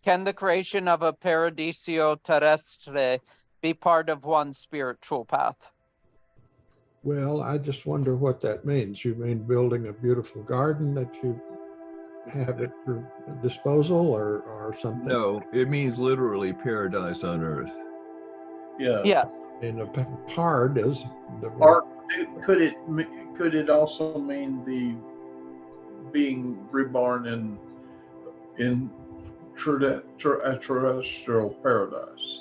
can the creation of a Paradiso Terrestre be part of one's spiritual path? Well, I just wonder what that means. You mean building a beautiful garden that you have at your disposal, or something? No, it means literally paradise on earth. Yeah. Yes. And a part is the Or could it also mean the being reborn in a terrestrial paradise?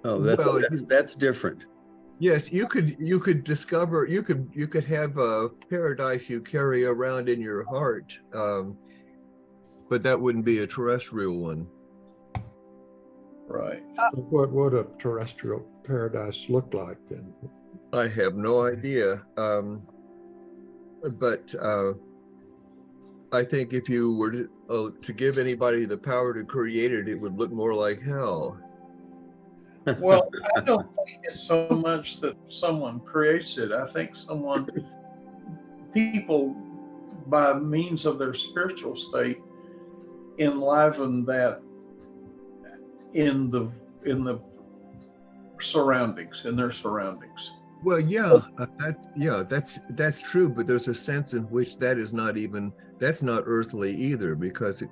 Oh, Well, that's different. Yes, you could discover, you could have a paradise you carry around in your heart, but that wouldn't be a terrestrial one. Right. what would a terrestrial paradise look like then? I have no idea, but I think if you were to give anybody the power to create it, it would look more like hell. Well, I don't think it's so much that someone creates it. I think people, by means of their spiritual state, enliven that in the surroundings, in their surroundings. Well, yeah, that's true, but there's a sense in which that's not earthly either, because it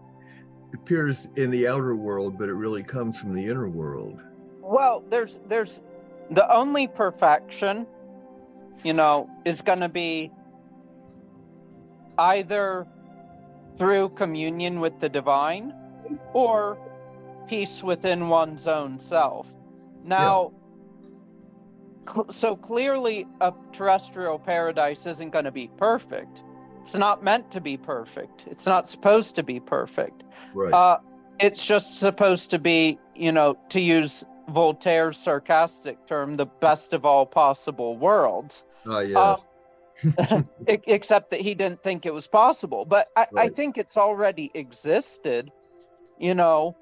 appears in the outer world, but it really comes from the inner world. Well, there's the only perfection, is going to be either through communion with the divine or peace within one's own self. Now, so clearly a terrestrial paradise isn't going to be perfect. It's not meant to be perfect. It's not supposed to be perfect. Right. It's just supposed to be, to use Voltaire's sarcastic term, the best of all possible worlds. Yes. Except that he didn't think it was possible. But I Right. think it's already existed, Well,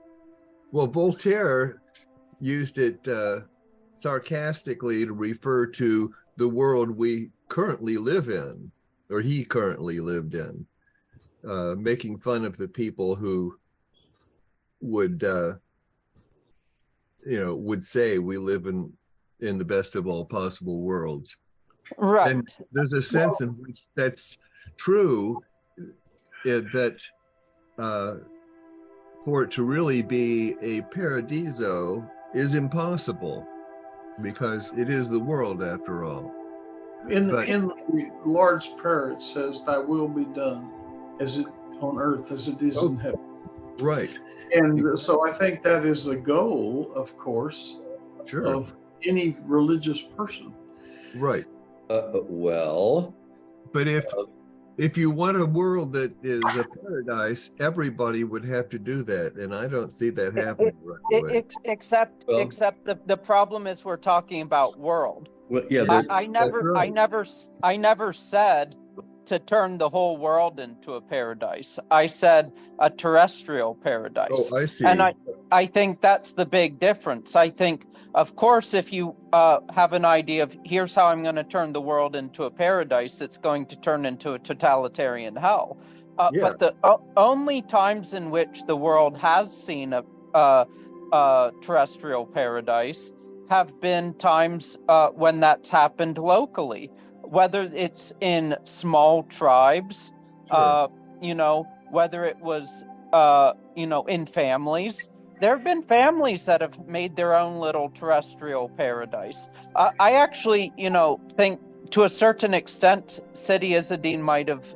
Voltaire used it sarcastically to refer to the world we currently live in, or he currently lived in, making fun of the people who would say we live in the best of all possible worlds. Right. And there's a sense in which that's true, that for it to really be a paradiso is impossible, because it is the world after all. In the Lord's Prayer, it says, "Thy will be done, as it on earth as it is in heaven." Right. And so I think that is the goal, of course, Sure. of any religious person. Right. Well, But if you want a world that is a paradise, everybody would have to do that, and I don't see that happening right away. Except the problem is we're talking about world. well, yeah, I never said to turn the whole world into a paradise. I said a terrestrial paradise. Oh, I see. And I think that's the big difference. I think, of course, if you have an idea of here's how I'm going to turn the world into a paradise, it's going to turn into a totalitarian hell. But the only times in which the world has seen a terrestrial paradise have been times when that's happened locally, whether it's in small tribes, Sure. whether it was, in families. There have been families that have made their own little terrestrial paradise. I actually, think to a certain extent, Sidi Izzadin might have,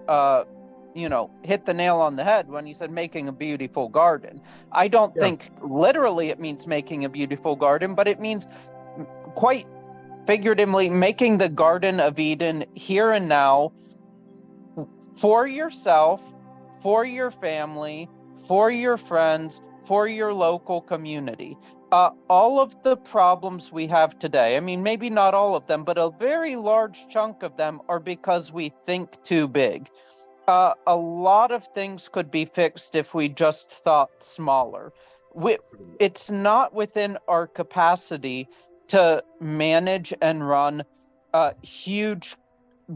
hit the nail on the head when he said making a beautiful garden. I don't think literally it means making a beautiful garden, but it means quite figuratively making the Garden of Eden here and now for yourself, for your family, for your friends, for your local community. All of the problems we have today, I mean, maybe not all of them, but a very large chunk of them are because we think too big. A lot of things could be fixed if we just thought smaller. It's not within our capacity to manage and run huge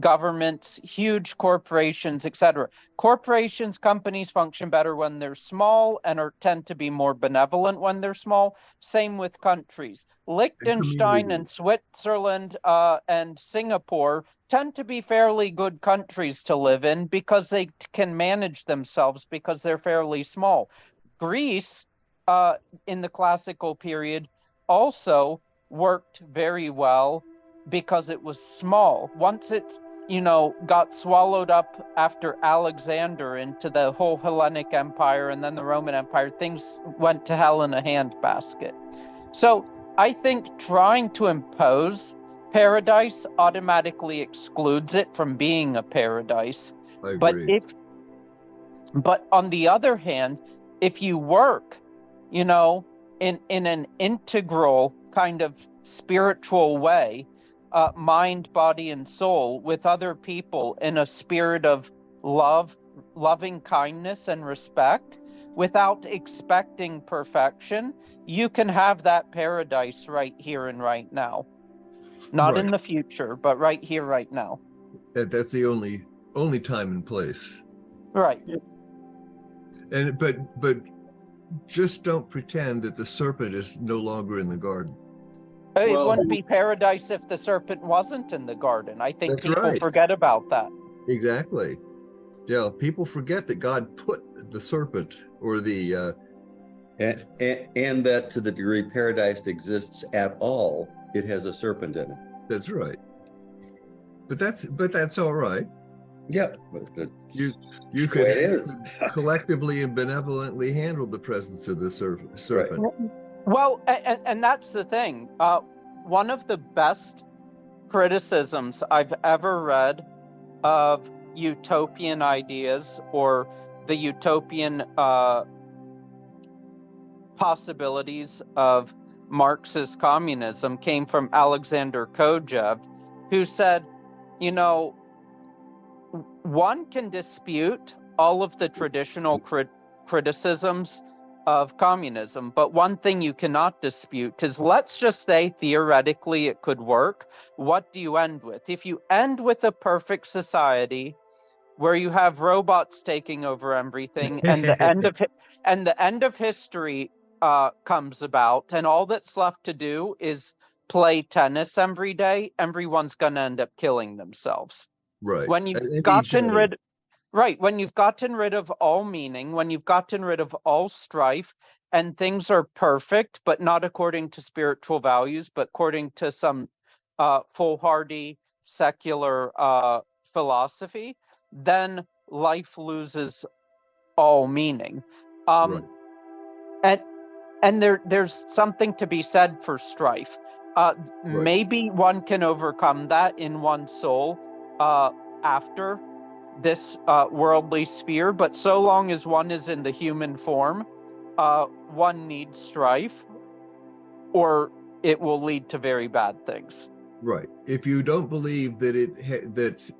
governments, huge corporations, etc. Corporations, companies function better when they're small and tend to be more benevolent when they're small. Same with countries. Liechtenstein and Switzerland and Singapore tend to be fairly good countries to live in because they can manage themselves because they're fairly small. Greece, in the classical period, also worked very well because it was small. Once it, got swallowed up after Alexander into the whole Hellenic Empire and then the Roman Empire, things went to hell in a handbasket. So I think trying to impose paradise automatically excludes it from being a paradise. I agree. But on the other hand, if you work, in an integral kind of spiritual way, mind, body, and soul with other people in a spirit of love, loving kindness and respect, without expecting perfection, you can have that paradise right here and right now. Not in the future, but right here, right now. That's the only time and place. Right. And but just don't pretend that the serpent is no longer in the garden. It wouldn't be paradise if the serpent wasn't in the garden. I think people forget about that. Exactly. Yeah, people forget that God put the serpent or the and that to the degree paradise exists at all, it has a serpent in it. That's right. But that's all right. Yeah, but you could collectively and benevolently handle the presence of the serpent. Right. Well, and that's the thing. One of the best criticisms I've ever read of utopian ideas or the utopian possibilities of Marxist communism came from Alexander Kojev, who said, one can dispute all of the traditional criticisms of communism, but one thing you cannot dispute is, let's just say theoretically it could work. What do you end with? If you end with a perfect society where you have robots taking over everything and the end of history comes about, and all that's left to do is play tennis every day, everyone's going to end up killing themselves. Right. When you've gotten rid of all meaning, when you've gotten rid of all strife, and things are perfect, but not according to spiritual values, but according to some foolhardy secular philosophy, then life loses all meaning. And there's something to be said for strife. Maybe one can overcome that in one's soul after this worldly sphere, but so long as one is in the human form, one needs strife, or it will lead to very bad things. Right. If you don't believe that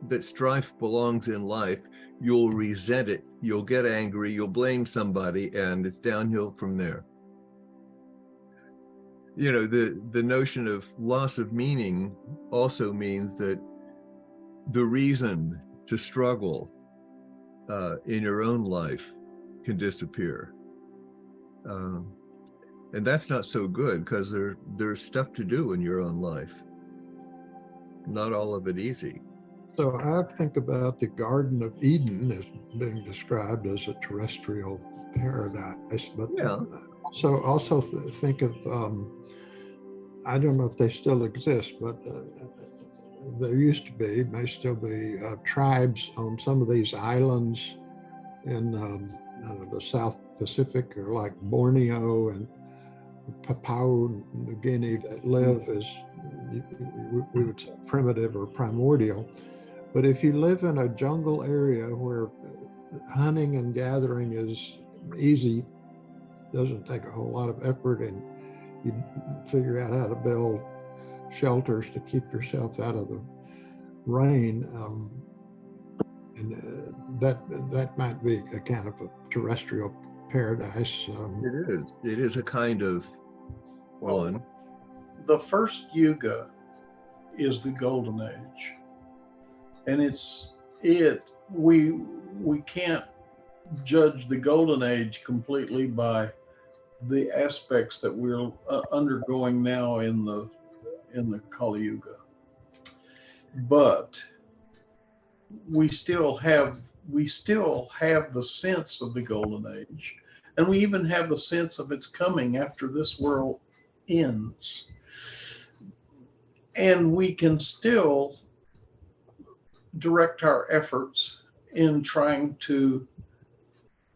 that strife belongs in life, you'll resent it. You'll get angry. You'll blame somebody, and it's downhill from there. The notion of loss of meaning also means that the reason to struggle in your own life can disappear. And that's not so good, because there's stuff to do in your own life. Not all of it easy. So I think about the Garden of Eden as being described as a terrestrial paradise, but also think of, I don't know if they still exist, but there used to be, may still be, tribes on some of these islands in the South Pacific, or like Borneo and Papua New Guinea, that live as we would say primitive or primordial. But if you live in a jungle area where hunting and gathering is easy, doesn't take a whole lot of effort, and you figure out how to build shelters to keep yourself out of the rain, and that might be a kind of a terrestrial paradise. It is a kind of one. The first yuga is the golden age, and we can't judge the golden age completely by the aspects that we're undergoing now in the Kali Yuga, but we still have the sense of the golden age, and we even have the sense of its coming after this world ends, and we can still direct our efforts in trying to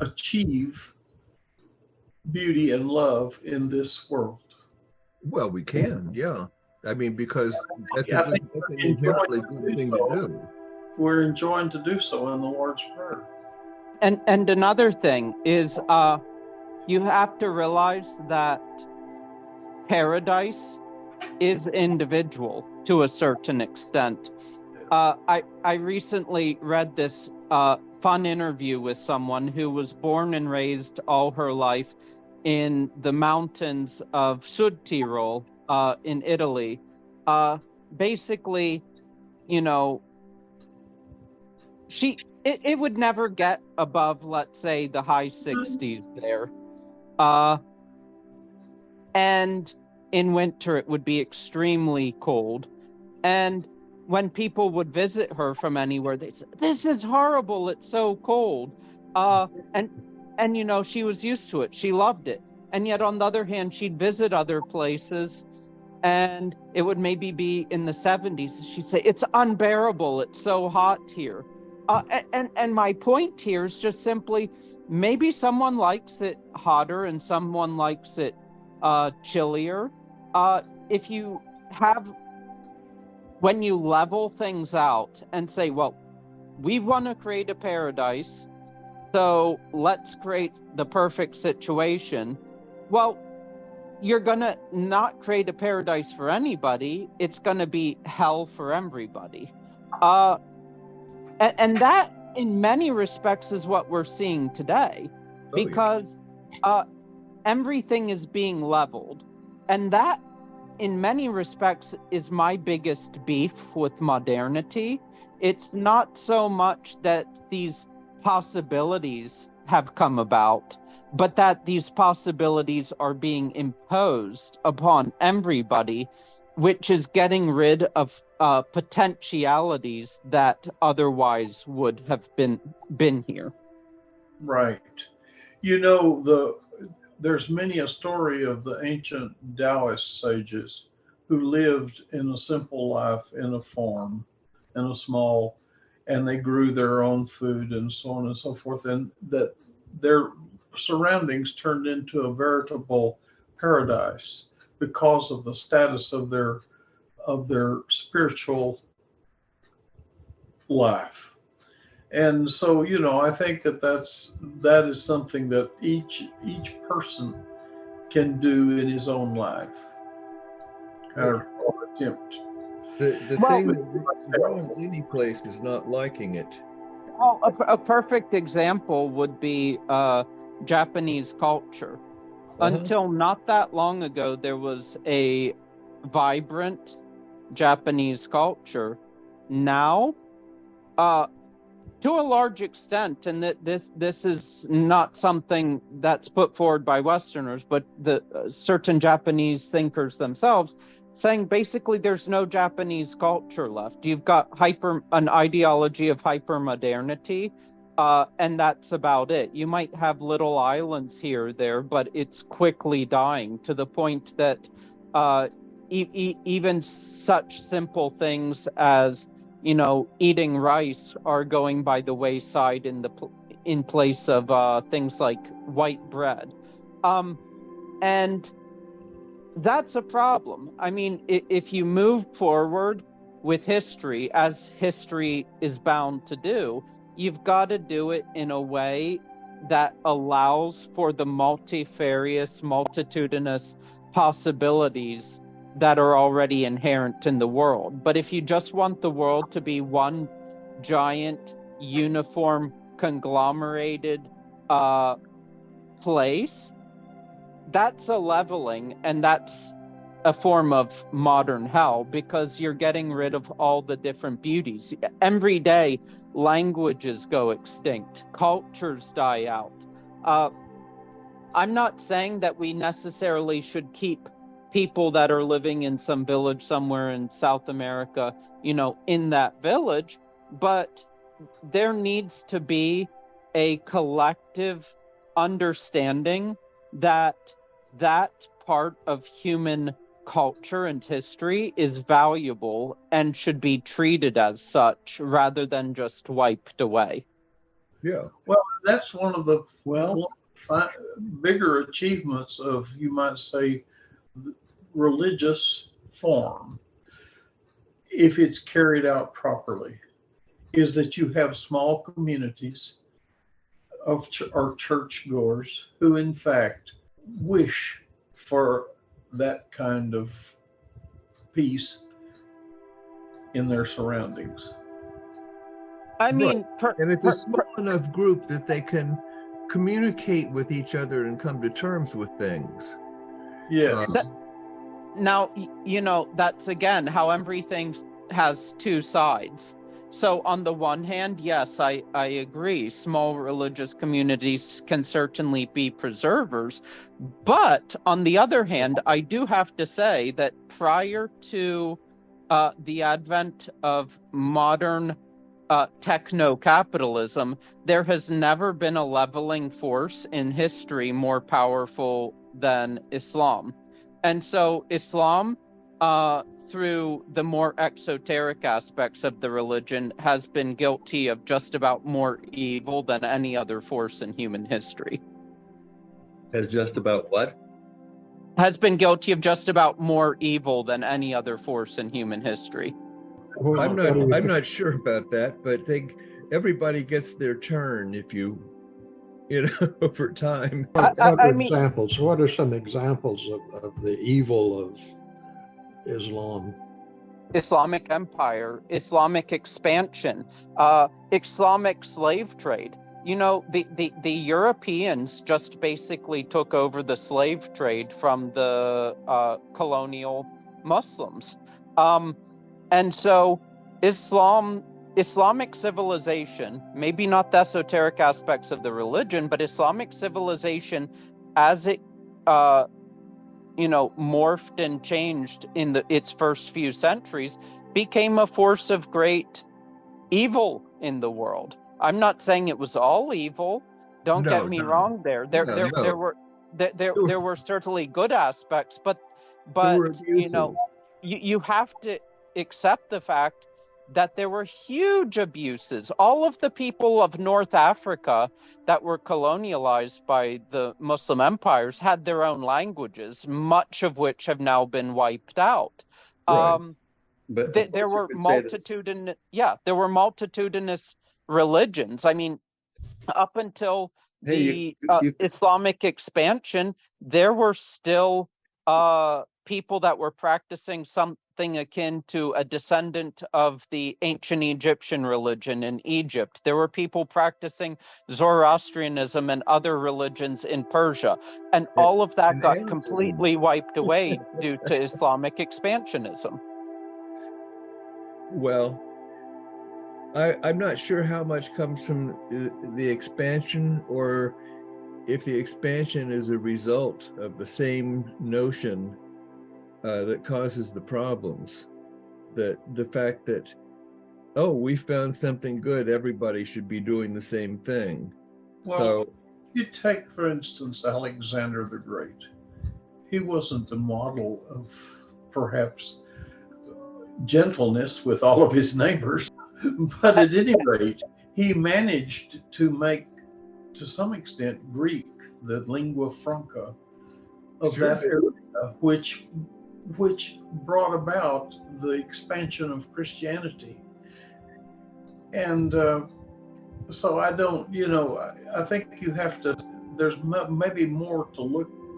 achieve beauty and love in this world. Well, we can, yeah. I mean, because that's an inherently good thing to do. We're enjoying to do so in the Lord's Prayer. And another thing is, you have to realize that paradise is individual to a certain extent. I recently read this fun interview with someone who was born and raised all her life in the mountains of Südtirol in Italy. Basically, you know, it would never get above, let's say, the high 60s there. And in winter, it would be extremely cold. And when people would visit her from anywhere, they'd say, "This is horrible. It's so cold." And you know, she was used to it. She loved it. And yet, on the other hand, she'd visit other places, and it would maybe be in the 70s. She'd say, "It's unbearable. It's so hot here." And my point here is just simply, maybe someone likes it hotter and someone likes it chillier. If you have, when you level things out and say, well, we want to create a paradise, so let's create the perfect situation. Well, you're going to not create a paradise for anybody. It's going to be hell for everybody. And that, in many respects, is what we're seeing today, because everything is being leveled. And that, in many respects, is my biggest beef with modernity. It's not so much that these possibilities have come about, but that these possibilities are being imposed upon everybody, which is getting rid of potentialities that otherwise would have been here. Right. You know, there's many a story of the ancient Taoist sages who lived in a simple life in a farm, in a small, and they grew their own food and so on and so forth, and that their surroundings turned into a veritable paradise because of the status of their spiritual life. And so, you know, I think that is something that each person can do in his own life, or attempt. The thing that ruins any place is not liking it. Well, a perfect example would be Japanese culture. Until not that long ago, there was a vibrant Japanese culture. Now, to a large extent, and that this is not something that's put forward by Westerners, but the certain Japanese thinkers themselves, saying basically there's no Japanese culture left. You've got an ideology of hyper-modernity, and that's about it. You might have little islands here or there, but it's quickly dying to the point that even such simple things as, you know, eating rice are going by the wayside in place of things like white bread. And that's a problem. I mean, if you move forward with history, as history is bound to do, you've got to do it in a way that allows for the multifarious, multitudinous possibilities that are already inherent in the world. But if you just want the world to be one giant, uniform, conglomerated place, that's a leveling, and that's a form of modern hell, because you're getting rid of all the different beauties. Every day, languages go extinct, cultures die out. I'm not saying that we necessarily should keep people that are living in some village somewhere in South America, in that village, but there needs to be a collective understanding that that part of human culture and history is valuable and should be treated as such rather than just wiped away. Yeah. Well, that's one of the bigger achievements of, you might say, religious form, if it's carried out properly, is that you have small communities of or churchgoers who in fact wish for that kind of peace in their surroundings. I mean, and it's a small enough group that they can communicate with each other and come to terms with things. Yeah. Now, that's again how everything has two sides. So on the one hand, yes, I agree. Small religious communities can certainly be preservers. But on the other hand, I do have to say that prior to the advent of modern techno-capitalism, there has never been a leveling force in history more powerful than Islam. And so Islam, through the more exoteric aspects of the religion, has been guilty of just about more evil than any other force in human history. Has just about what? Has been guilty of just about more evil than any other force in human history. Well, I'm not sure about that, but everybody gets their turn if over time. What are some examples of the evil of Islam? Islamic empire, Islamic expansion, Islamic slave trade. The Europeans just basically took over the slave trade from the colonial Muslims. And so Islamic civilization, maybe not the esoteric aspects of the religion, but Islamic civilization, as it morphed and changed in its first few centuries, became a force of great evil in the world. I'm not saying it was all evil. Don't get me wrong there. There were certainly good aspects, but you have to accept the fact that there were huge abuses. All of the people of North Africa that were colonialized by the Muslim empires had their own languages, much of which have now been wiped out. Right. But there were multitudinous religions. I mean, up until Islamic expansion, there were still people that were practicing something akin to a descendant of the ancient Egyptian religion in Egypt. There were people practicing Zoroastrianism and other religions in Persia. And all of that got completely wiped away due to Islamic expansionism. Well, I'm not sure how much comes from the expansion, or if the expansion is a result of the same notion that causes the problems. That the fact that, we found something good, everybody should be doing the same thing. Well, you take, for instance, Alexander the Great. He wasn't a model of perhaps gentleness with all of his neighbors, but at any rate, he managed to make, to some extent, Greek the lingua franca of that area, which brought about the expansion of Christianity. And so I think you have to, there's maybe more to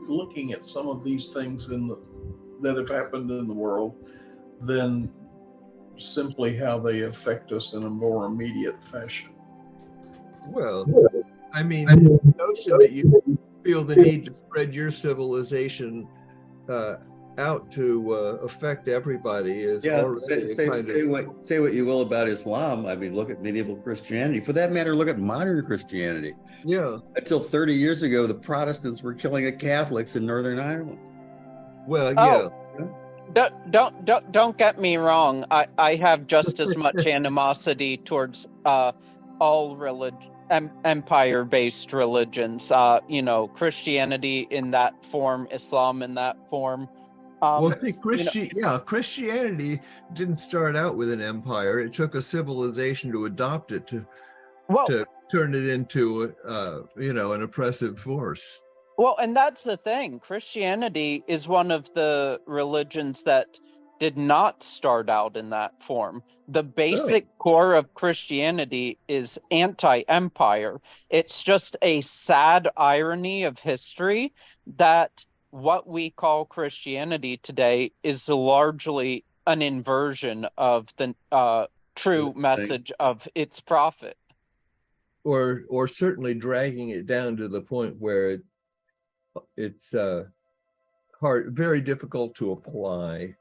looking at some of these things that have happened in the world than simply how they affect us in a more immediate fashion. Well, I mean, the notion that you feel the need to spread your civilization out to affect everybody is Yeah, already say what you will about Islam. I mean, look at medieval Christianity. For that matter, look at modern Christianity. Yeah. Until 30 years ago, the Protestants were killing the Catholics in Northern Ireland. Well, yeah. Don't get me wrong. I have just as much animosity towards all empire-based religions. Christianity in that form, Islam in that form. Well, see, Christianity didn't start out with an empire. It took a civilization to adopt it to turn it into an oppressive force. Well, and that's the thing. Christianity is one of the religions that did not start out in that form. The basic core of Christianity is anti-empire. It's just a sad irony of history that what we call Christianity today is largely an inversion of the true message of its prophet. Or certainly dragging it down to the point where it's very difficult to apply.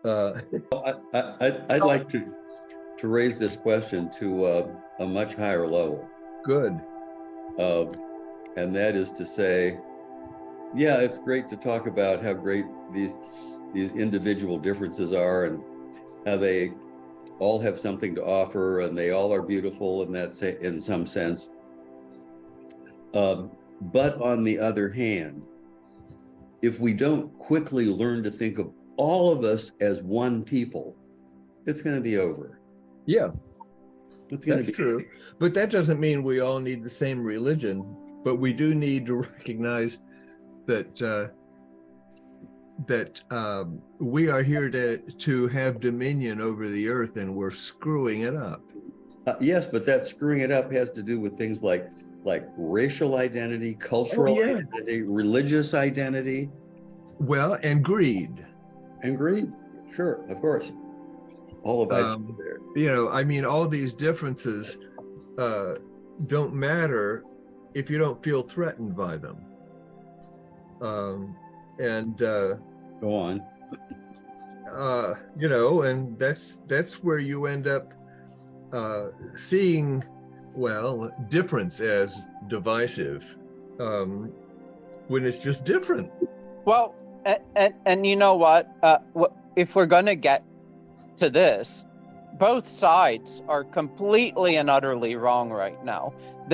I'd like to raise this question to a much higher level. Good. And that is to say, yeah, it's great to talk about how great these individual differences are and how they all have something to offer and they all are beautiful in some sense. But on the other hand, if we don't quickly learn to think of all of us as one people, it's going to be over. Yeah, that's true. But that doesn't mean we all need the same religion. But we do need to recognize that we are here to have dominion over the earth, and we're screwing it up. Yes, but that screwing it up has to do with things like racial identity, cultural identity, religious identity. Well, and greed. And greed, sure, of course. All of that there. I mean, all these differences don't matter if you don't feel threatened by them. Go on. And that's where you end up seeing, difference as divisive, when it's just different. Well, and you know what? If we're going to get to this, both sides are completely and utterly wrong right now,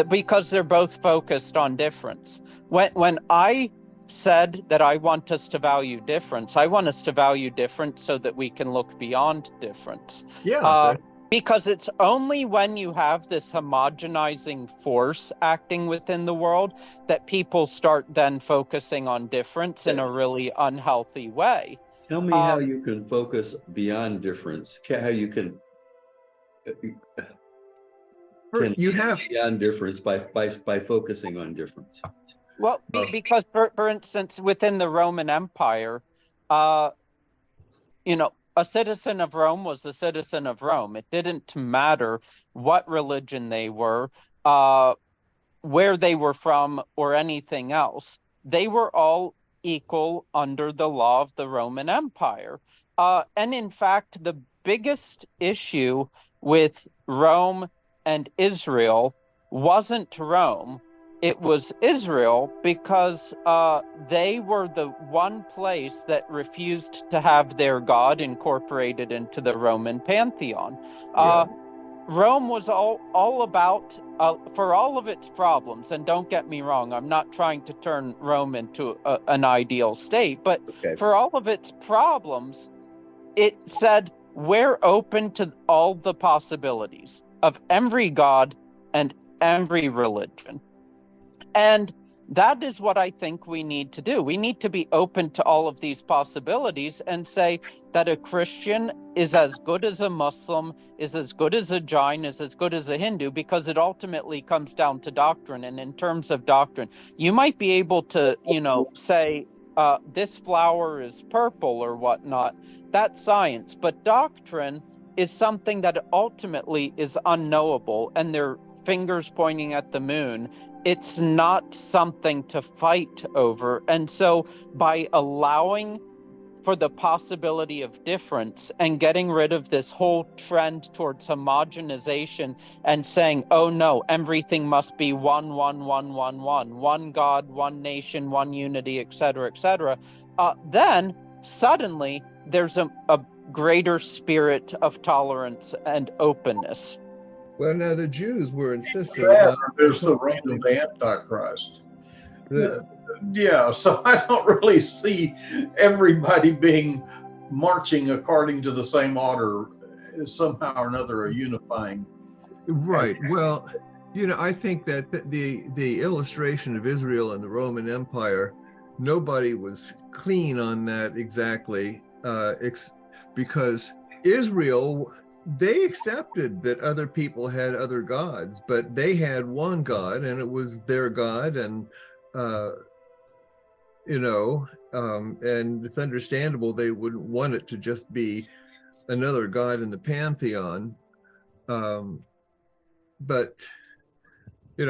because they're both focused on difference. When I said that I want us to value difference, I want us to value difference so that we can look beyond difference. Yeah. Because it's only when you have this homogenizing force acting within the world that people start then focusing on difference in a really unhealthy way. Tell me how you can focus beyond difference, how you can beyond difference by focusing on difference. Well, because for instance, within the Roman Empire, a citizen of Rome was a citizen of Rome. It didn't matter what religion they were, where they were from, or anything else. They were all equal under the law of the Roman Empire. And in fact, the biggest issue with Rome and Israel wasn't Rome. It was Israel, because they were the one place that refused to have their God incorporated into the Roman pantheon. Rome was all about, for all of its problems, and don't get me wrong, I'm not trying to turn Rome into an ideal state, but for all of its problems, it said, we're open to all the possibilities of every God and every religion. And that is what I think we need to do. We need to be open to all of these possibilities and say that a Christian is as good as a Muslim, is as good as a Jain, is as good as a Hindu, because it ultimately comes down to doctrine. And in terms of doctrine, you might be able to, say this flower is purple or whatnot. That's science. But doctrine is something that ultimately is unknowable, and their fingers pointing at the moon. It's not something to fight over. And so by allowing for the possibility of difference and getting rid of this whole trend towards homogenization and saying, oh no, everything must be one God, one nation, one unity, etc., then suddenly there's a greater spirit of tolerance and openness. Well, now the Jews were insistent about there's the reign of the Antichrist. Yeah, so I don't really see everybody being marching according to the same order, somehow or another, a unifying. Right. Well, I think that the illustration of Israel and the Roman Empire, nobody was clean on that exactly, because Israel, they accepted that other people had other gods, but they had one God, and it was their God, and and it's understandable they wouldn't want it to just be another God in the pantheon. But I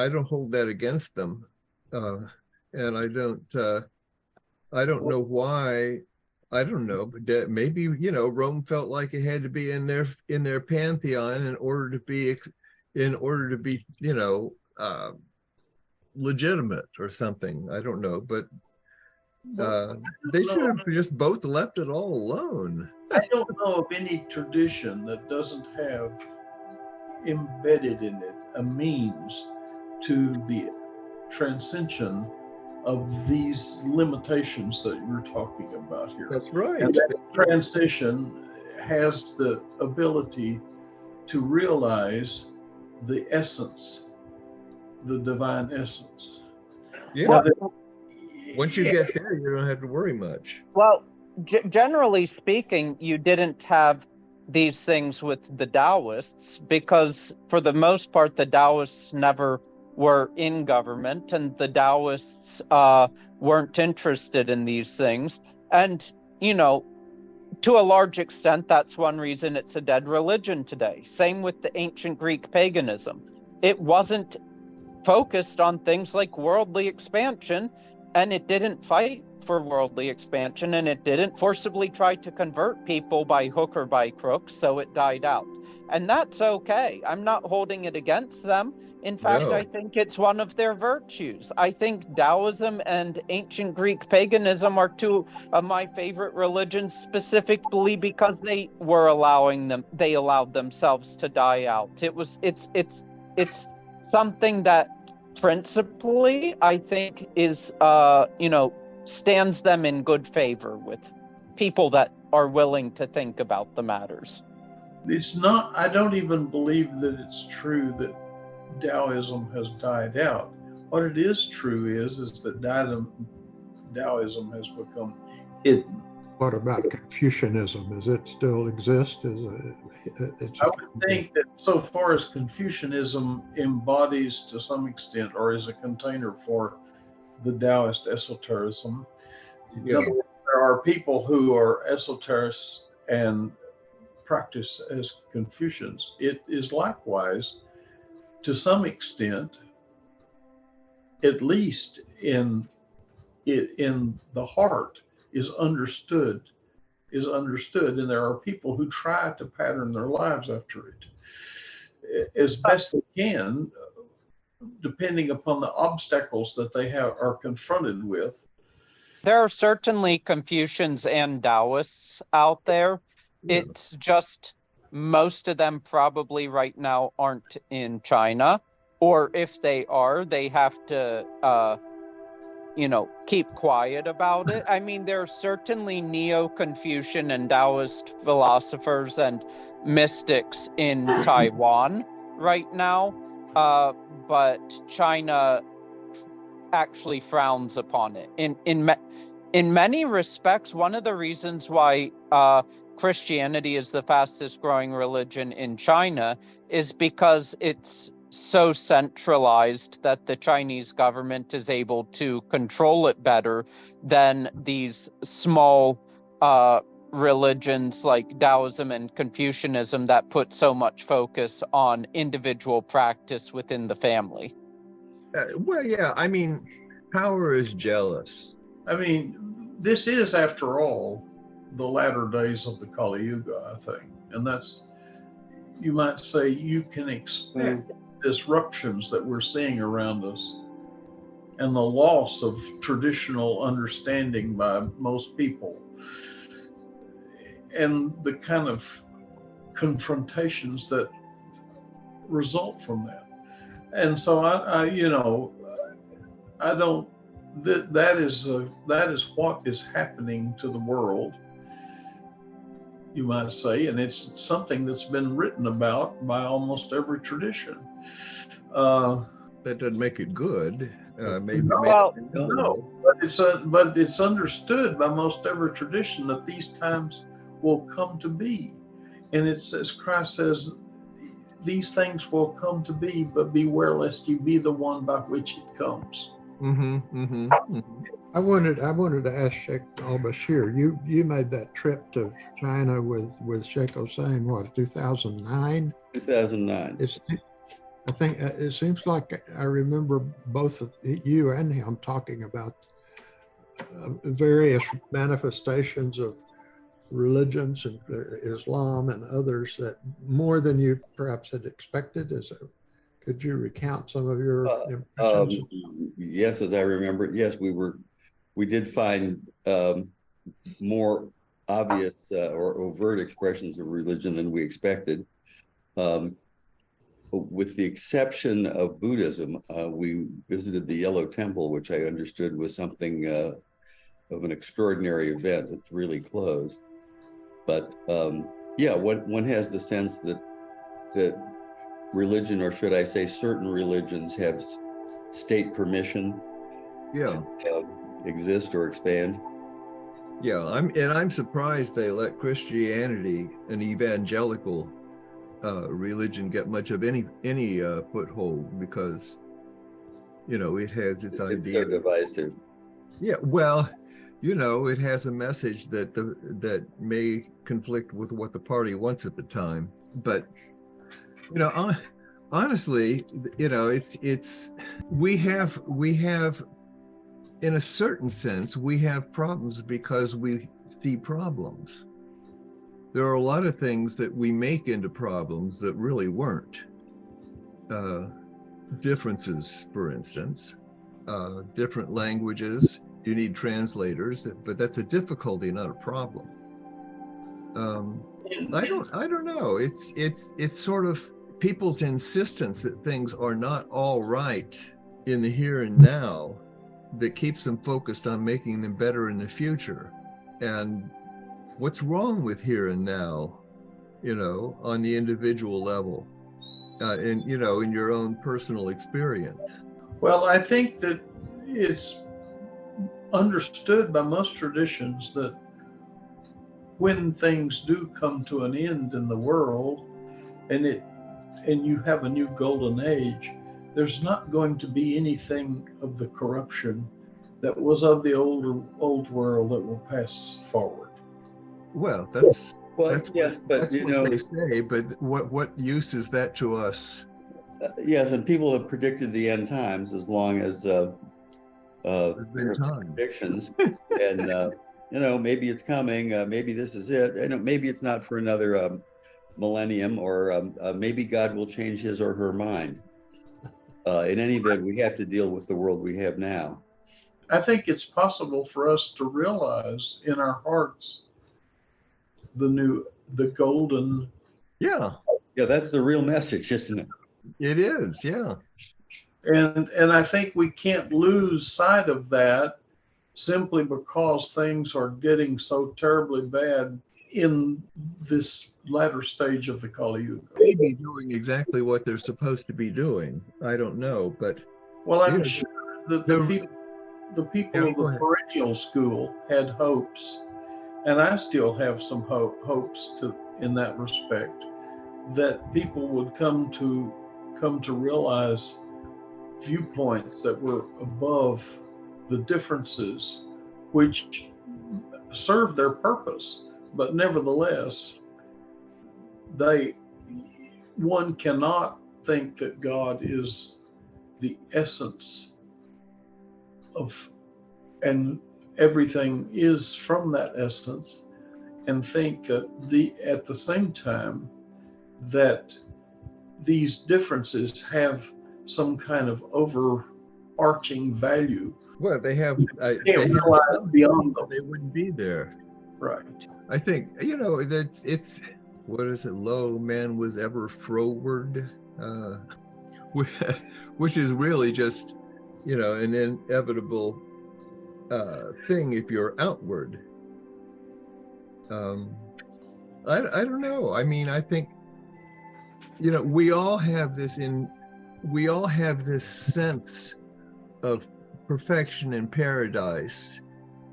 don't hold that against them, and I don't know why. I don't know, but maybe Rome felt like it had to be in their pantheon in order to be legitimate or something. I don't know, but they should have just both left it all alone. I don't know of any tradition that doesn't have embedded in it a means to the transcension of these limitations that you're talking about here. That's right. And that transition has the ability to realize the essence, the divine essence. Yeah. Once you get there, you don't have to worry much. Well, generally speaking, you didn't have these things with the Taoists because, for the most part, the Taoists never were in government, and the Taoists weren't interested in these things. And, to a large extent, that's one reason it's a dead religion today. Same with the ancient Greek paganism. It wasn't focused on things like worldly expansion, and it didn't fight for worldly expansion, and it didn't forcibly try to convert people by hook or by crook, so it died out. And that's okay. I'm not holding it against them. In fact, I think it's one of their virtues. I think Taoism and ancient Greek paganism are two of my favorite religions, specifically because they allowed themselves to die out. It's something that principally I think is stands them in good favor with people that are willing to think about the matters. I don't even believe that it's true that Taoism has died out. What it is true is that Taoism has become hidden. What about Confucianism? Does it still exist? I would think that so far as Confucianism embodies to some extent or is a container for the Taoist esotericism, there are people who are esoterists and practice as Confucians. It is likewise, to some extent, at least in the heart, is understood, and there are people who try to pattern their lives after it as best they can, depending upon the obstacles that they are confronted with. There are certainly Confucians and Taoists out there. Yeah. It's just most of them probably right now aren't in China, or if they are, they have to keep quiet about it. I mean, there are certainly Neo-Confucian and Taoist philosophers and mystics in Taiwan right now, but China actually frowns upon it. In many respects, one of the reasons why Christianity is the fastest growing religion in China is because it's so centralized that the Chinese government is able to control it better than these small religions like Taoism and Confucianism that put so much focus on individual practice within the family. Well, yeah, I mean, power is jealous. I mean, this is, after all, the latter days of the Kali Yuga, I think. And that's, you might say, you can expect disruptions that we're seeing around us and the loss of traditional understanding by most people and the kind of confrontations that result from that. And so I don't, that is what is happening to the world, you might say, and it's something that's been written about by almost every tradition. That doesn't make it good. Maybe Well, no, but it's understood by most every tradition that these times will come to be, and it's, as Christ says, these things will come to be, but beware lest you be the one by which it comes. I wanted to ask Sheikh al-Bashir, you made that trip to China with Sheikh Hossein, what, 2009? 2009. I think it seems like I remember both of you and him talking about various manifestations of religions and Islam and others that more than you perhaps had expected. Could you recount some of your impressions? Yes, as I remember, yes, we did find more obvious or overt expressions of religion than we expected. With the exception of Buddhism, we visited the Yellow Temple, which I understood was something of an extraordinary event. It's really closed. But yeah, one has the sense that religion, or should I say certain religions, have state permission to exist or expand. Yeah, I'm surprised they let Christianity, an evangelical religion, get much of any foothold, because it has its ideas. It's so divisive. Yeah, well, it has a message that may conflict with what the party wants at the time. But honestly, it's we have in a certain sense we have problems because we see problems. There are a lot of things that we make into problems that really weren't. Differences, for instance, different languages. You need translators, but that's a difficulty, not a problem. I don't know. It's sort of people's insistence that things are not all right in the here and now that keeps them focused on making them better in the future. And what's wrong with here and now, on the individual level, in your own personal experience? Well, I think that it's understood by most traditions that when things do come to an end in the world, and you have a new golden age, there's not going to be anything of the corruption that was of the old world that will pass forward. Well, that's yes, but that's what they say. But what use is that to us? Yes, and people have predicted the end times as long as there are predictions, and maybe it's coming. Maybe this is it. Maybe it's not for another millennium, or maybe God will change his or her mind. In any event, we have to deal with the world we have now. I think it's possible for us to realize in our hearts the golden. Yeah, that's the real message, isn't it? It is, yeah. And I think we can't lose sight of that simply because things are getting so terribly bad in this latter stage of the Kali Yuga. Maybe doing exactly what they're supposed to be doing. I don't know, but well, I'm sure that the people of the perennial school had hopes, and I still have some hopes in that respect, that people would come to realize viewpoints that were above the differences, which serve their purpose, but nevertheless, one cannot think that God is the essence of, and everything is from that essence, and think that at the same time that these differences have some kind of overarching value. Well, they have beyond them. They wouldn't be there. Right. I think, that it's what is it? Lo, man was ever froward, which is really just, an inevitable thing if you're outward. I don't know. I mean, I think, we all have this sense of perfection and paradise,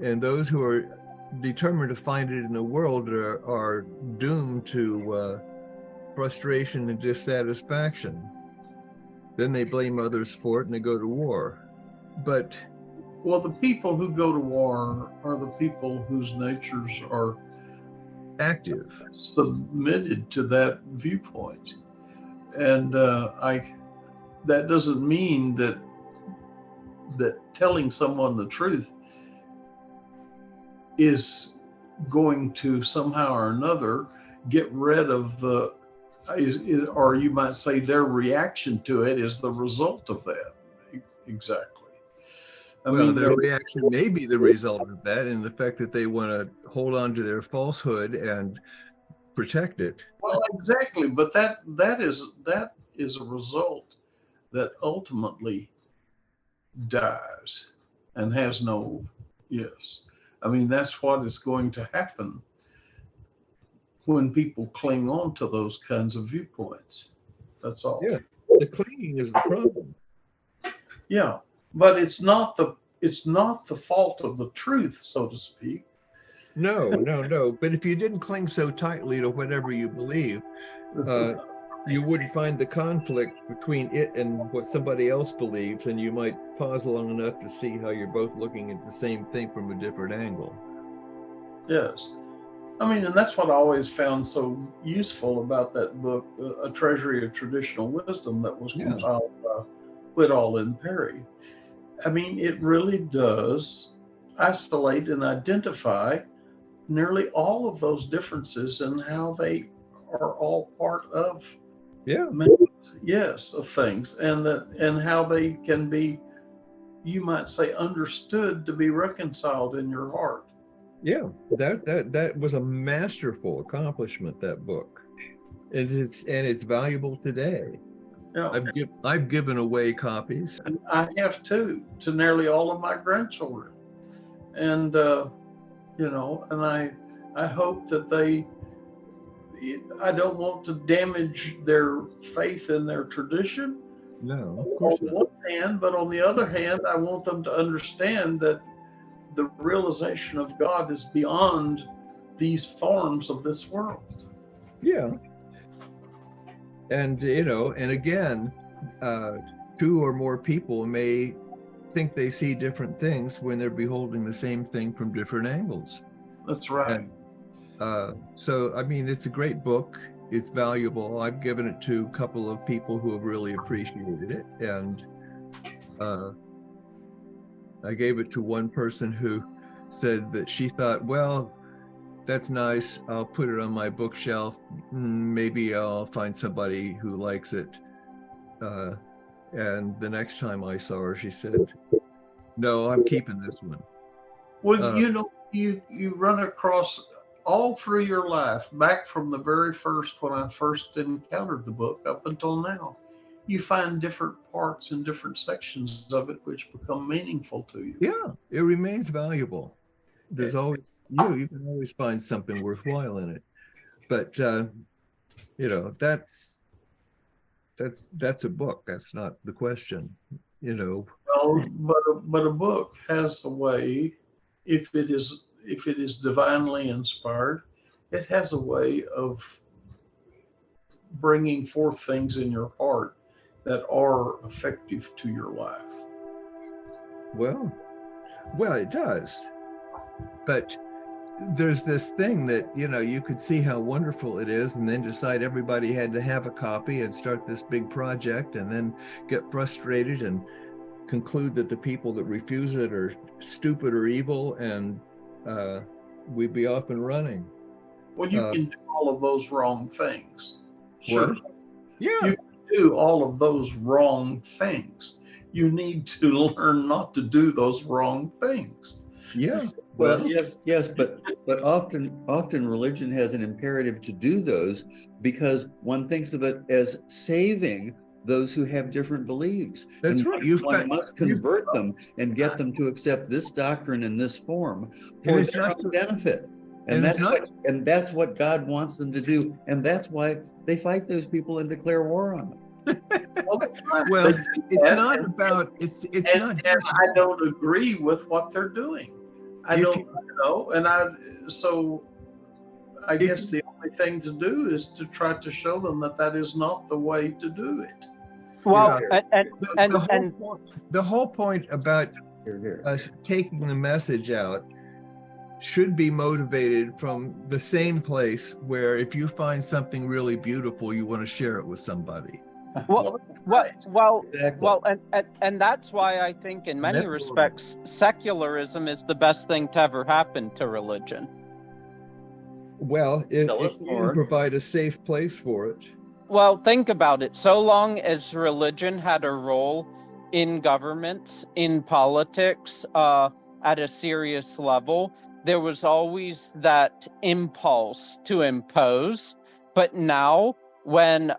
and those who are determined to find it in the world are doomed to frustration and dissatisfaction. Then they blame others for it and they go to war. But the people who go to war are the people whose natures are active, submitted to that viewpoint. And that doesn't mean that telling someone the truth is going to somehow or another get rid of or you might say their reaction to it is the result of that. Exactly. I mean, their reaction may be the result of that, and the fact that they want to hold on to their falsehood and protect it. Well, exactly, but that is a result that ultimately dies and has no I mean, that's what is going to happen when people cling on to those kinds of viewpoints. That's all. Yeah, the clinging is the problem. Yeah, but it's not the fault of the truth, so to speak. No. But if you didn't cling so tightly to whatever you believe, you wouldn't find the conflict between it and what somebody else believes, and you might pause long enough to see how you're both looking at the same thing from a different angle. Yes. I mean, and that's what I always found so useful about that book, A Treasury of Traditional Wisdom, that was compiled by Whitall and Perry. I mean, it really does isolate and identify nearly all of those differences and how they are all part of of things, and how they can be, you might say, understood to be reconciled in your heart. Yeah, that was a masterful accomplishment, that book. It's valuable today. Yeah. I've given away copies. I have too, to nearly all of my grandchildren, and and I hope that I don't want to damage their faith in their tradition. No, of course not. On one hand, but on the other hand, I want them to understand that the realization of God is beyond these forms of this world. Yeah. And, and again, two or more people may think they see different things when they're beholding the same thing from different angles. That's right. And, so, I mean, it's a great book. It's valuable. I've given it to a couple of people who have really appreciated it. And I gave it to one person who said that she thought, well, that's nice. I'll put it on my bookshelf. Maybe I'll find somebody who likes it. And the next time I saw her, she said, no, I'm keeping this one. Well, you run across all through your life, back from the very first, when I first encountered the book up until now, you find different parts and different sections of it which become meaningful to you. Yeah, it remains valuable. There's always, you can always find something worthwhile in it. But, that's a book. That's not the question, Well, but a book has a way, if it is divinely inspired, it has a way of bringing forth things in your heart that are effective to your life. Well, it does. But there's this thing that, you could see how wonderful it is and then decide everybody had to have a copy and start this big project and then get frustrated and conclude that the people that refuse it are stupid or evil, and we'd be off and running. Well, you can do all of those wrong things. Sure. What? Yeah. You can do all of those wrong things. You need to learn not to do those wrong things. Yes. Well, yes, but often religion has an imperative to do those because one thinks of it as saving those who have different beliefs. That's and right. One must convert them and get them to accept this doctrine in this form for their own benefit. And that's what God wants them to do. And that's why they fight those people and declare war on them. Well, it's not about, it's not just, I don't agree with what they're doing. I guess the only thing to do is to try to show them that is not the way to do it. Well, the whole point about us taking the message out should be motivated from the same place where if you find something really beautiful, you want to share it with somebody. And that's why I think in many respects, secularism is the best thing to ever happen to religion. Well, it can provide a safe place for it. Well, think about it. So long as religion had a role in governments, in politics, at a serious level, there was always that impulse to impose. But now, when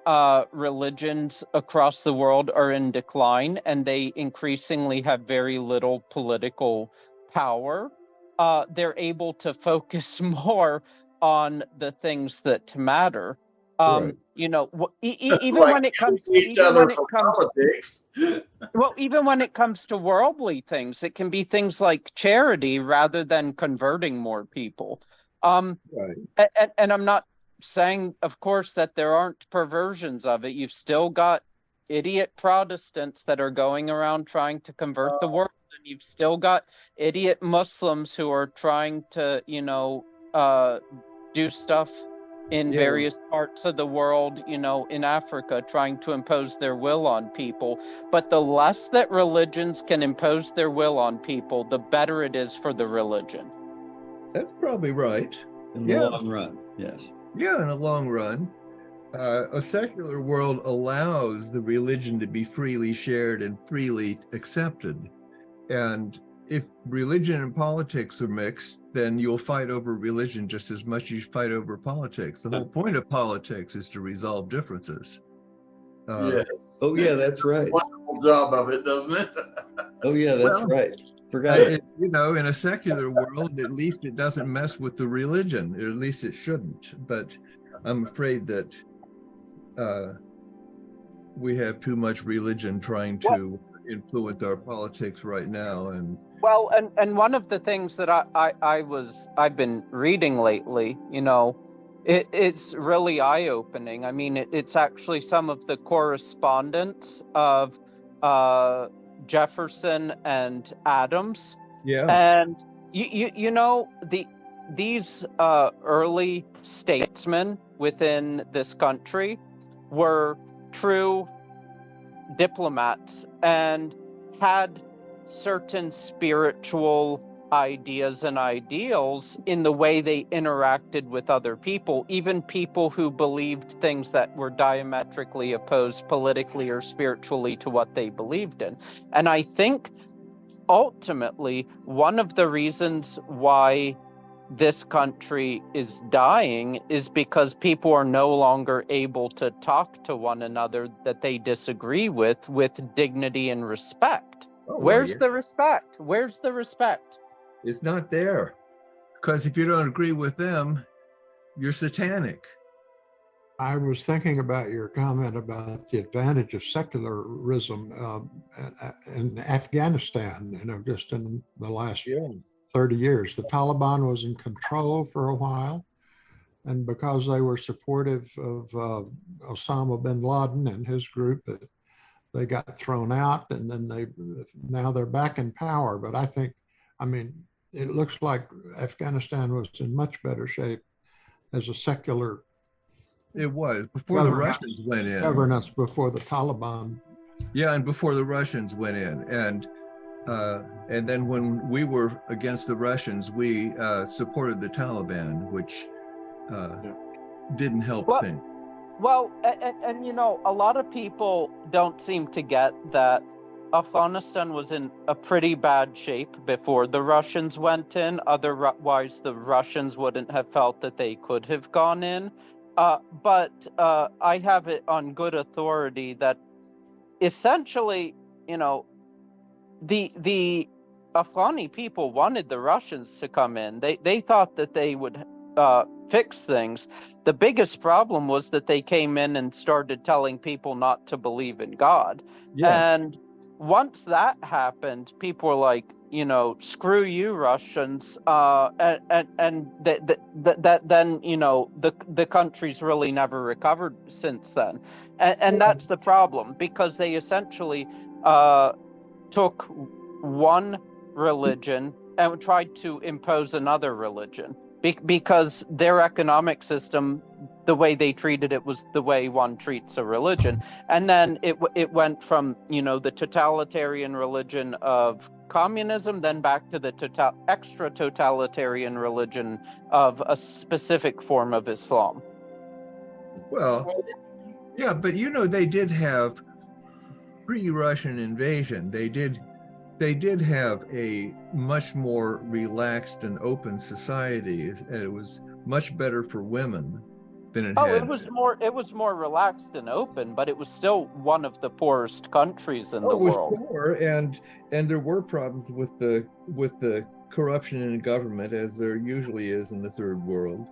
religions across the world are in decline and they increasingly have very little political power, they're able to focus more on the things that matter. Right. You know, even like when it comes politics. Well, even when it comes to worldly things, it can be things like charity rather than converting more people. Right. And I'm not saying, of course, that there aren't perversions of it. You've still got idiot Protestants that are going around trying to convert the world, and you've still got idiot Muslims who are trying to, do stuff in various parts of the world, in Africa, trying to impose their will on people. But the less that religions can impose their will on people, the better it is for the religion. That's probably right. In the long run, yes. Yeah, in the long run. A secular world allows the religion to be freely shared and freely accepted. And if religion and politics are mixed, then you'll fight over religion just as much as you fight over politics. The whole point of politics is to resolve differences. Yes. Oh, yeah, that's right. Wonderful job of it, doesn't it? Oh, yeah, that's right. Forgot it. In a secular world, at least it doesn't mess with the religion, or at least it shouldn't. But I'm afraid that we have too much religion trying to influence our politics right now. And one of the things that I've been reading lately, it's really eye-opening. I mean, it's actually some of the correspondence of Jefferson and Adams. Yeah. And these early statesmen within this country were true diplomats and had certain spiritual ideas and ideals in the way they interacted with other people, even people who believed things that were diametrically opposed politically or spiritually to what they believed in. And I think ultimately one of the reasons why this country is dying is because people are no longer able to talk to one another that they disagree with dignity and respect. Where's the respect? Where's the respect? It's not there. Because if you don't agree with them, you're satanic. I was thinking about your comment about the advantage of secularism in Afghanistan, just in the last 30 years. The Taliban was in control for a while, and because they were supportive of Osama bin Laden and his group, they got thrown out, and then now they're back in power. But it looks like Afghanistan was in much better shape as a secular. It was before the Russians went in. Governance before the Taliban Yeah, and before the Russians went in, and then when we were against the Russians, we supported the Taliban, which didn't help things. Well, and you know, a lot of people don't seem to get that Afghanistan was in a pretty bad shape before the Russians went in. Otherwise, the Russians wouldn't have felt that they could have gone in. But I have it on good authority that essentially, you know, the Afghani people wanted the Russians to come in. They thought that they would fix things. The biggest problem was that they came in and started telling people not to believe in God. Yeah. And once that happened, people were like, you know, screw you, Russians. And that then, you know, the country's really never recovered since then. And that's the problem, because they essentially took one religion and tried to impose another religion. Because their economic system, the way they treated it was the way one treats a religion. And then it went from, you know, the totalitarian religion of communism, then back to the extra totalitarian religion of a specific form of Islam. Well, yeah, but you know, they did have pre-Russian invasion. They did have a much more relaxed and open society, and it was much better for women than it had. It was more relaxed and open, but it was still one of the poorest countries in the world. It was poor, and there were problems with the corruption in government, as there usually is in the third world.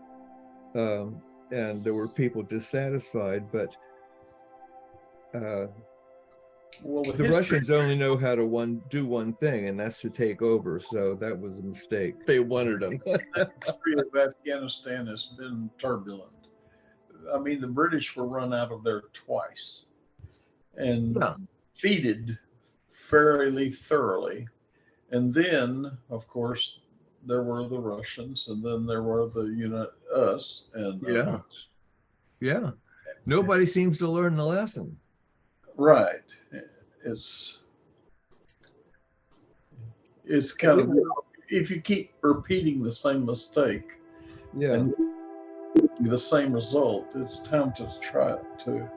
And there were people dissatisfied, but the Russians only know how to do one thing, and that's to take over. So that was a mistake. They wanted them. The history of Afghanistan has been turbulent. I mean, the British were run out of there twice and defeated fairly thoroughly. And then, of course, there were the Russians, and then there were us. And yeah. Nobody seems to learn the lesson. Right. It's kind of, if you keep repeating the same mistake and the same result, it's time to try to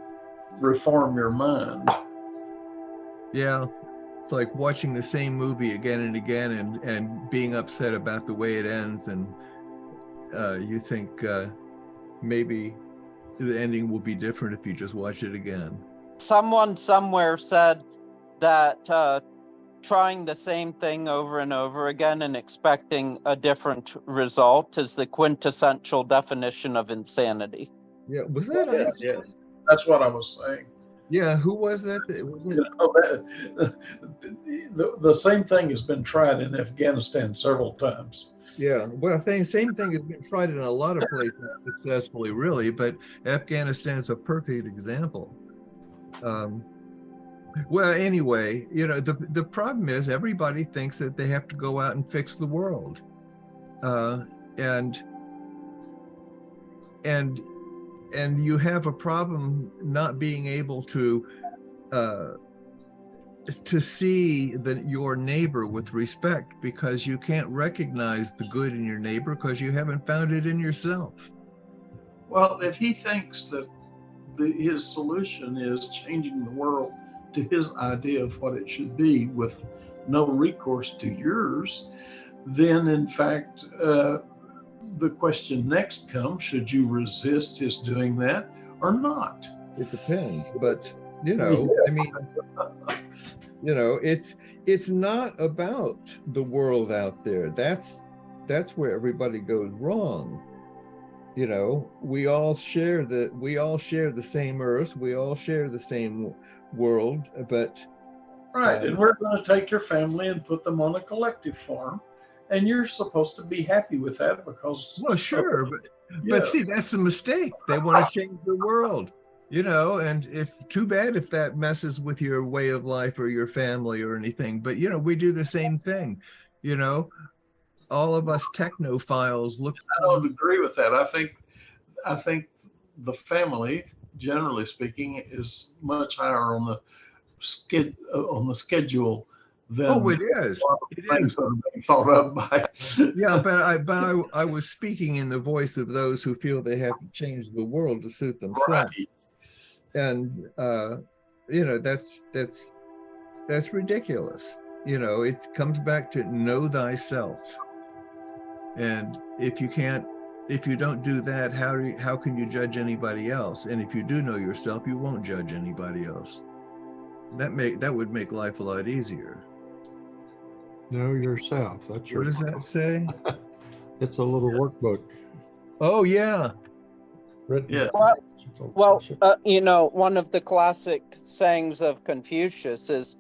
reform your mind. Yeah. It's like watching the same movie again and again and being upset about the way it ends, and you think maybe the ending will be different if you just watch it again. Someone somewhere said that trying the same thing over and over again and expecting a different result is the quintessential definition of insanity. Yeah, was that? Yes. That's what I was saying. Yeah, who was that? The same thing has been tried in Afghanistan several times. Yeah, well, same thing has been tried in a lot of places successfully, really, but Afghanistan is a perfect example. Well, anyway, you know, the problem is everybody thinks that they have to go out and fix the world, and you have a problem not being able to see your neighbor with respect, because you can't recognize the good in your neighbor because you haven't found it in yourself. Well, if he thinks that his solution is changing the world to his idea of what it should be with no recourse to yours, then in fact, the question next comes, should you resist his doing that or not? It depends, but you know, I mean, you know, it's not about the world out there. That's where everybody goes wrong. You know, we all share the same earth, we all share the same world, but right, and we're going to take your family and put them on a collective farm, and you're supposed to be happy with that because sure, but see, that's the mistake. They want to change the world, you know, and too bad if that messes with your way of life or your family or anything. But you know, we do the same thing, you know. All of us technophiles look. I don't agree with that. I think the family, generally speaking, is much higher on the on the schedule than Oh, it is. It things is. that are being thought up by. Yeah, but I was speaking in the voice of those who feel they have to change the world to suit themselves. Right. And you know, that's ridiculous. You know, it comes back to know thyself. And if you don't do that, how can you judge anybody else? And if you do know yourself, you won't judge anybody else. That would make life a lot easier. Know yourself. That's What does that say? It's a little workbook. Oh yeah. Written. Yeah. Well, you know, one of the classic sayings of Confucius is,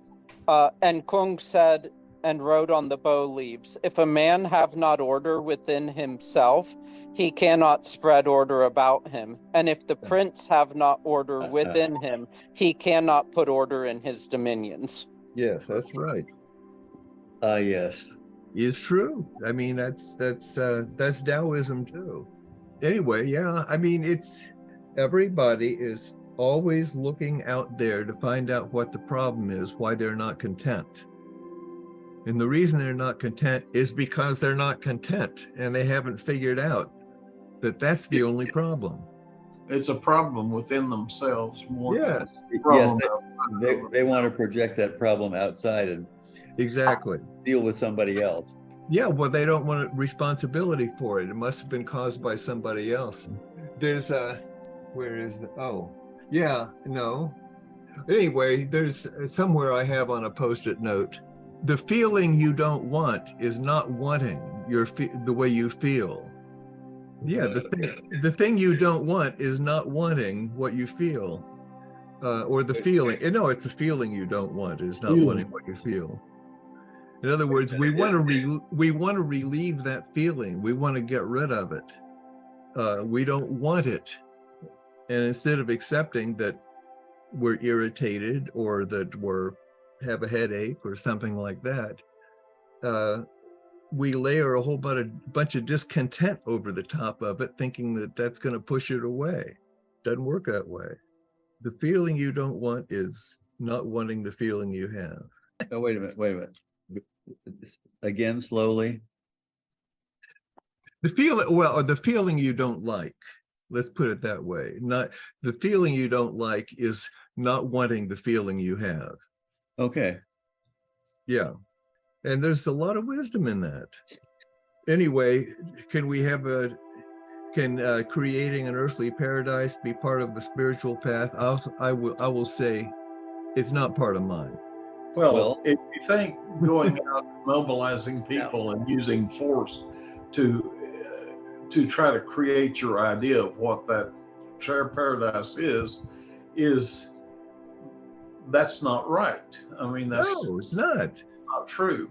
and Kung said and wrote on the bow leaves, if a man have not order within himself, he cannot spread order about him. And if the prince have not order within him, he cannot put order in his dominions. Yes, that's right. Yes. It's true. I mean, that's Taoism too. Anyway, yeah, I mean, everybody is always looking out there to find out what the problem is, why they're not content. And the reason they're not content is because they're not content, and they haven't figured out that that's the only problem. It's a problem within themselves more. Yes. Yes, they want to project that problem outside and Exactly. deal with somebody else. Yeah, well, they don't want responsibility for it. It must have been caused by somebody else. There's where is the, oh, yeah, no. Anyway, there's somewhere I have on a Post-it note, the feeling you don't want is not wanting the way you feel. Yeah, the thing you don't want is not wanting what you feel, or the feeling. No, it's the feeling you don't want is not wanting what you feel. In other words, we want to relieve that feeling. We want to get rid of it. We don't want it, and instead of accepting that we're irritated or that have a headache or something like that, we layer a whole bunch of discontent over the top of it, thinking that that's going to push it away. Doesn't work that way. The feeling you don't want is not wanting the feeling you have. Oh, wait a minute. Again, slowly. The feeling you don't like. Let's put it that way. Not the feeling you don't like is not wanting the feeling you have. Okay. Yeah. And there's a lot of wisdom in that. Anyway, can creating an earthly paradise be part of the spiritual path? I will say it's not part of mine. Well, if you think going out and mobilizing people and using force to try to create your idea of what that paradise is that's not right. I mean, it's not true.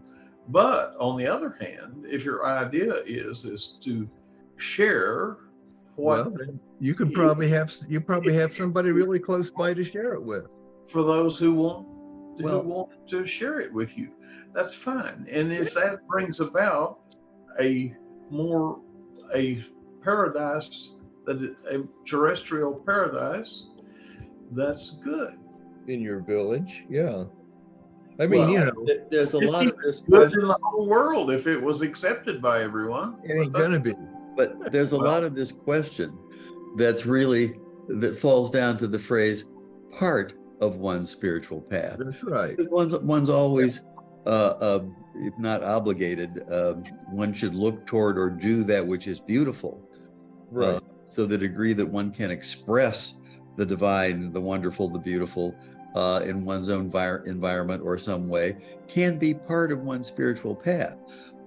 But on the other hand, if your idea is to share what, well, you probably have somebody really close by to share it with. For those who want to share it with you, that's fine. And if that brings about a paradise, a terrestrial paradise, that's good. In your village, yeah. I mean, there's a lot of this good in the whole world if it was accepted by everyone. It ain't gonna be. But there's a lot of this question that falls down to the phrase part of one's spiritual path. That's right. One's always, if not obligated, one should look toward or do that which is beautiful. Right. So the degree that one can express the divine, the wonderful, the beautiful in one's own environment or some way can be part of one's spiritual path.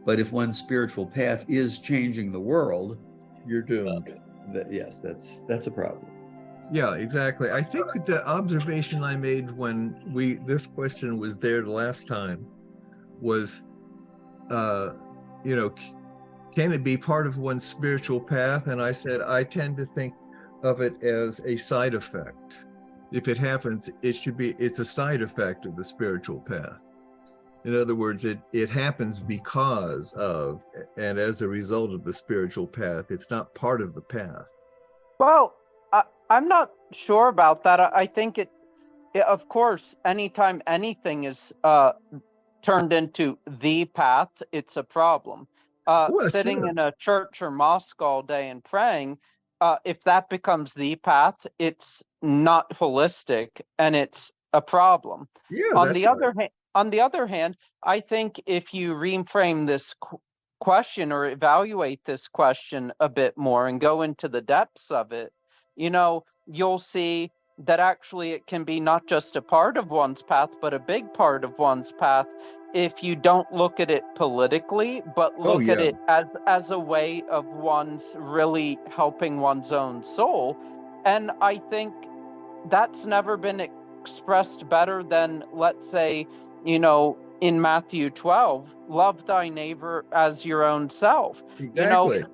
But if one's spiritual path is changing the world, you're doomed. Yes, that's a problem. Yeah, exactly. I think the observation I made when this question was there the last time was, can it be part of one's spiritual path? And I said, I tend to think of it as a side effect. If it happens, it's a side effect of the spiritual path. In other words, it happens because of and as a result of the spiritual path. It's not part of the path. Well, I'm not sure about that. I think of course, anytime anything is turned into the path, it's a problem. Sitting in a church or mosque all day and praying, if that becomes the path, it's not holistic and it's a problem. Yeah, on the other hand, I think if you reframe this question or evaluate this question a bit more and go into the depths of it, you'll see that actually it can be not just a part of one's path, but a big part of one's path if you don't look at it politically, but look at it as a way of one's really helping one's own soul. And I think that's never been expressed better than, let's say, in Matthew 12, love thy neighbor as your own self. Exactly.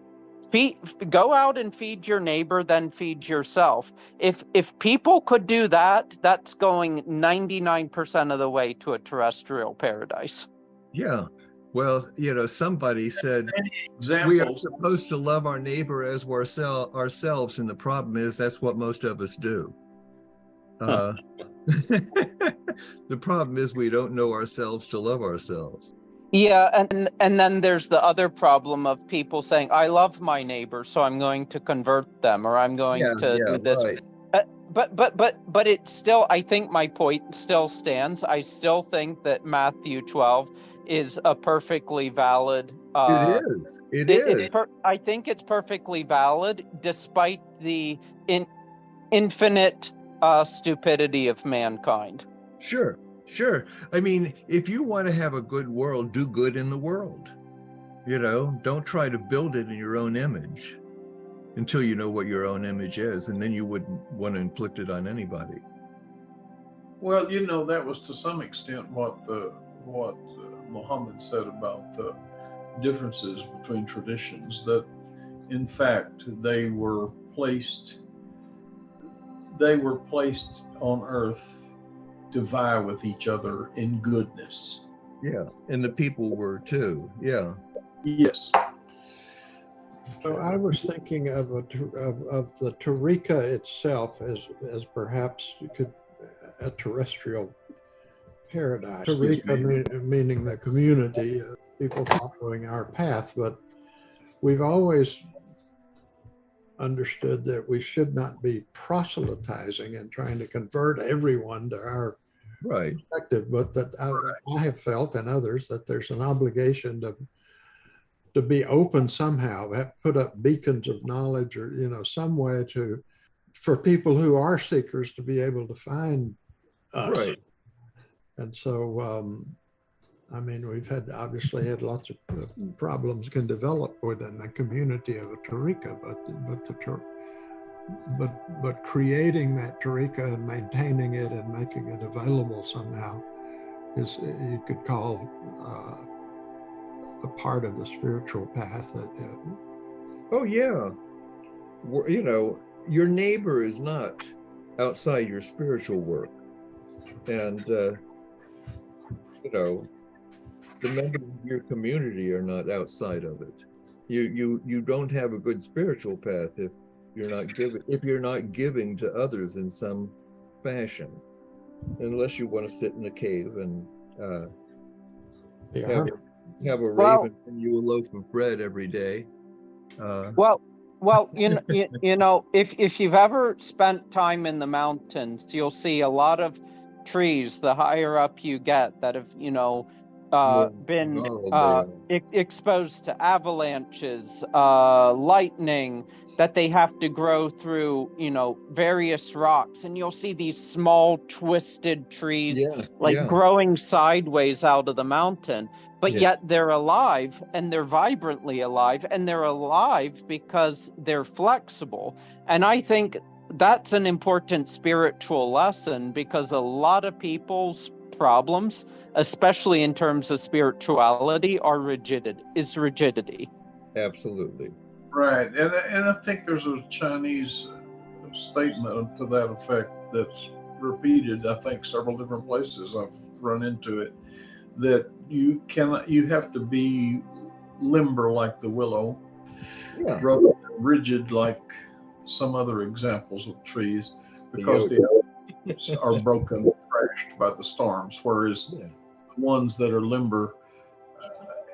Go out and feed your neighbor, then feed yourself. If people could do that, that's going 99% of the way to a terrestrial paradise. Yeah. Well, somebody said we are supposed to love our neighbor as ourselves, and the problem is that's what most of us do. The problem is we don't know ourselves to love ourselves. Yeah, and then there's the other problem of people saying, I love my neighbor, so I'm going to convert them, or I'm going to do this. Right. But it's still, I think my point still stands. I still think that Matthew 12 is a perfectly valid. It is. I think it's perfectly valid, despite the infinite stupidity of mankind. Sure. I mean, if you want to have a good world, do good in the world. Don't try to build it in your own image until you know what your own image is, and then you wouldn't want to inflict it on anybody. Well, that was to some extent what Muhammad said about the differences between traditions, that in fact they were placed on earth to vie with each other in goodness. Yeah, and the people were too. Yeah. Yes. So I was thinking of the tariqa itself as perhaps a terrestrial paradise. Tariqa meaning the community, people following our path, but we've always understood that we should not be proselytizing and trying to convert everyone to our perspective, but that I have felt, and others, that there's an obligation to be open somehow, put up beacons of knowledge, or some way for people who are seekers to be able to find us. Right. And so we've obviously had lots of problems can develop within the community of a tariqa, but creating that tariqa and maintaining it and making it available somehow is, you could call, a part of the spiritual path. Oh yeah, your neighbor is not outside your spiritual work, and the members of your community are not outside of it. You don't have a good spiritual path if you're not giving to others in some fashion, unless you want to sit in a cave and have a raven bring you a loaf of bread every day. If you've ever spent time in the mountains, you'll see a lot of trees, the higher up you get, that have been exposed to avalanches, lightning, that they have to grow through various rocks, and you'll see these small twisted trees growing sideways out of the mountain, but yet they're alive, and they're vibrantly alive, and they're alive because they're flexible. And I think that's an important spiritual lesson, because a lot of people's problems, especially in terms of spirituality, is rigidity. Absolutely. Right. And I think there's a Chinese statement to that effect that's repeated, I think, several different places. I've run into it, that you have to be limber like the willow, rather than rigid like some other examples of trees, because are broken, crashed by the storms, whereas the ones that are limber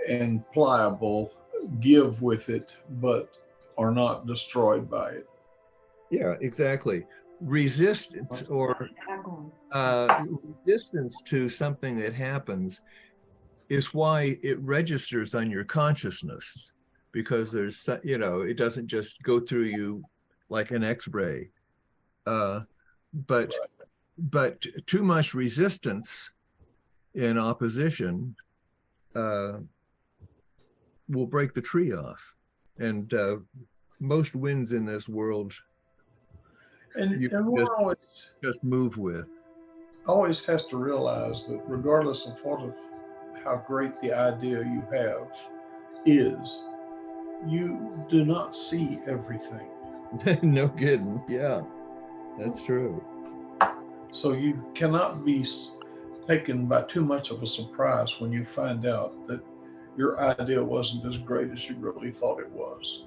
and pliable give with it, but are not destroyed by it. Yeah, exactly. Resistance or resistance to something that happens is why it registers on your consciousness, because there's, you know, it doesn't just go through you like an X-ray. But too much resistance in opposition will break the tree off. And most winds in this world, And you we're just move with. Always has to realize that regardless of how great the idea you have is, you do not see everything. No kidding. Yeah, that's true. So you cannot be taken by too much of a surprise when you find out that your idea wasn't as great as you really thought it was.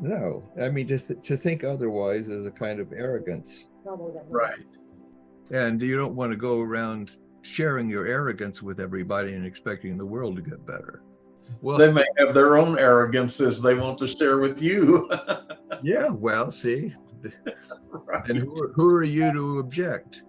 No, I mean, to think otherwise is a kind of arrogance. Right. And you don't want to go around sharing your arrogance with everybody and expecting the world to get better. Well, they may have their own arrogances they want to share with you. Yeah, well, see. Right. And who are you to object?